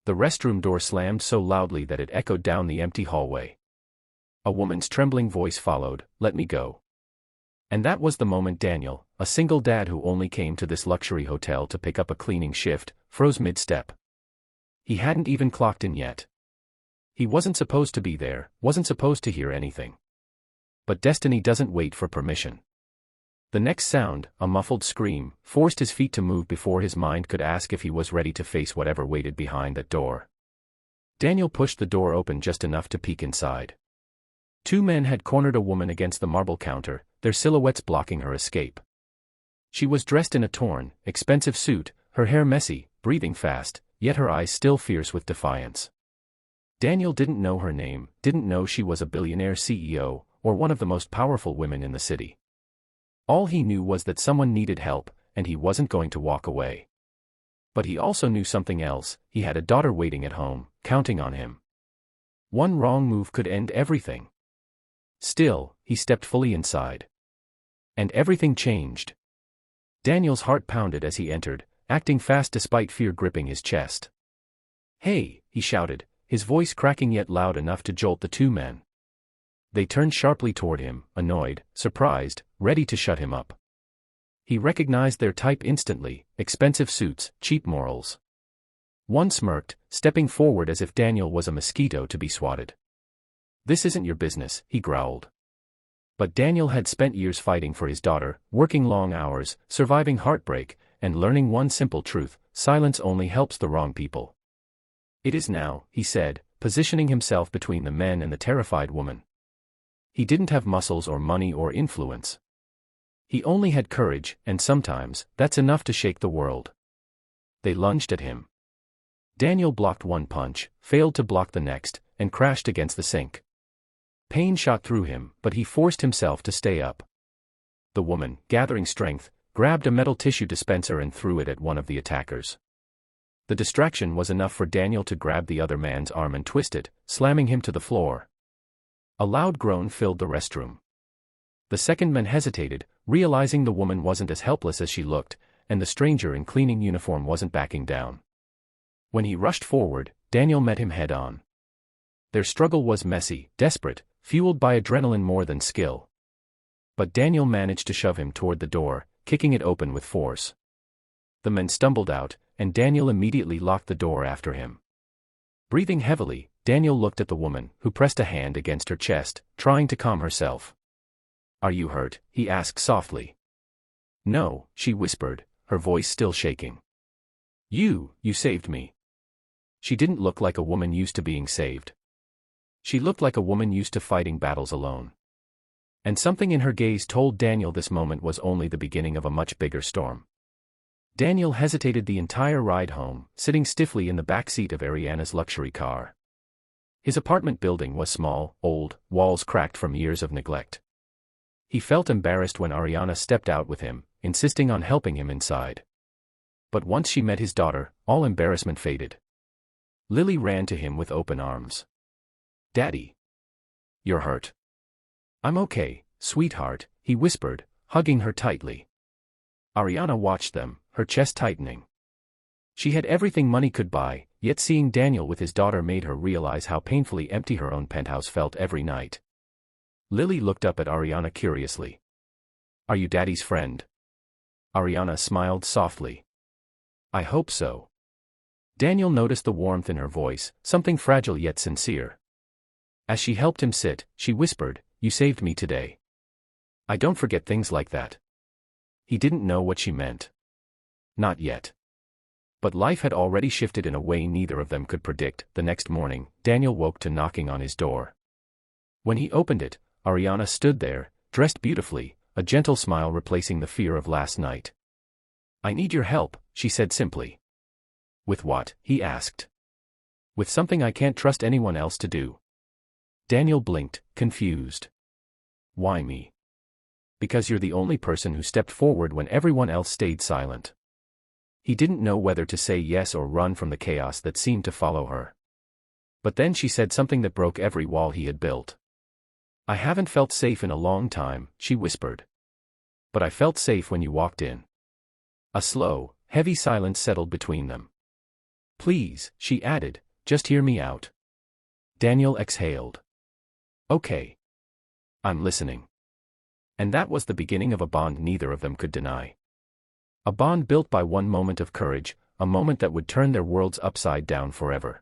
The restroom door slammed so loudly that it echoed down the empty hallway. A woman's trembling voice followed, "Let me go." And that was the moment Daniel, a single dad who only came to this luxury hotel to pick up a cleaning shift, froze mid-step. He hadn't even clocked in yet. He wasn't supposed to be there, wasn't supposed to hear anything. But destiny doesn't wait for permission. The next sound, a muffled scream, forced his feet to move before his mind could ask if he was ready to face whatever waited behind that door. Daniel pushed the door open just enough to peek inside. Two men had cornered a woman against the marble counter, their silhouettes blocking her escape. She was dressed in a torn, expensive suit, her hair messy, breathing fast, yet her eyes still fierce with defiance. Daniel didn't know her name, didn't know she was a billionaire CEO, or one of the most powerful women in the city. All he knew was that someone needed help, and he wasn't going to walk away. But he also knew something else. He had a daughter waiting at home, counting on him. One wrong move could end everything. Still, he stepped fully inside. And everything changed. Daniel's heart pounded as he entered, acting fast despite fear gripping his chest. "Hey," he shouted, his voice cracking yet loud enough to jolt the two men. They turned sharply toward him, annoyed, surprised, ready to shut him up. He recognized their type instantly: expensive suits, cheap morals. One smirked, stepping forward as if Daniel was a mosquito to be swatted. "This isn't your business," he growled. But Daniel had spent years fighting for his daughter, working long hours, surviving heartbreak, and learning one simple truth: silence only helps the wrong people. "It is now," he said, positioning himself between the men and the terrified woman. He didn't have muscles or money or influence. He only had courage, and sometimes, that's enough to shake the world. They lunged at him. Daniel blocked one punch, failed to block the next, and crashed against the sink. Pain shot through him, but he forced himself to stay up. The woman, gathering strength, grabbed a metal tissue dispenser and threw it at one of the attackers. The distraction was enough for Daniel to grab the other man's arm and twist it, slamming him to the floor. A loud groan filled the restroom. The second man hesitated, realizing the woman wasn't as helpless as she looked, and the stranger in cleaning uniform wasn't backing down. When he rushed forward, Daniel met him head-on. Their struggle was messy, desperate, fueled by adrenaline more than skill. But Daniel managed to shove him toward the door, kicking it open with force. The men stumbled out, and Daniel immediately locked the door after him. Breathing heavily, Daniel looked at the woman, who pressed a hand against her chest, trying to calm herself. "Are you hurt?" he asked softly. "No," she whispered, her voice still shaking. You saved me." She didn't look like a woman used to being saved. She looked like a woman used to fighting battles alone. And something in her gaze told Daniel this moment was only the beginning of a much bigger storm. Daniel hesitated the entire ride home, sitting stiffly in the back seat of Ariana's luxury car. His apartment building was small, old, walls cracked from years of neglect. He felt embarrassed when Ariana stepped out with him, insisting on helping him inside. But once she met his daughter, all embarrassment faded. Lily ran to him with open arms. "Daddy. You're hurt." "I'm okay, sweetheart," he whispered, hugging her tightly. Ariana watched them, her chest tightening. She had everything money could buy, yet seeing Daniel with his daughter made her realize how painfully empty her own penthouse felt every night. Lily looked up at Ariana curiously. "Are you Daddy's friend?" Ariana smiled softly. "I hope so." Daniel noticed the warmth in her voice, something fragile yet sincere. As she helped him sit, she whispered, "You saved me today. I don't forget things like that." He didn't know what she meant. Not yet. But life had already shifted in a way neither of them could predict. The next morning, Daniel woke to knocking on his door. When he opened it, Ariana stood there, dressed beautifully, a gentle smile replacing the fear of last night. "I need your help," she said simply. "With what?" he asked. "With something I can't trust anyone else to do." Daniel blinked, confused. "Why me?" "Because you're the only person who stepped forward when everyone else stayed silent." He didn't know whether to say yes or run from the chaos that seemed to follow her. But then she said something that broke every wall he had built. "I haven't felt safe in a long time," she whispered. "But I felt safe when you walked in." A slow, heavy silence settled between them. Please, she added, just hear me out. Daniel exhaled. Okay. I'm listening. And that was the beginning of a bond neither of them could deny. A bond built by one moment of courage, a moment that would turn their worlds upside down forever.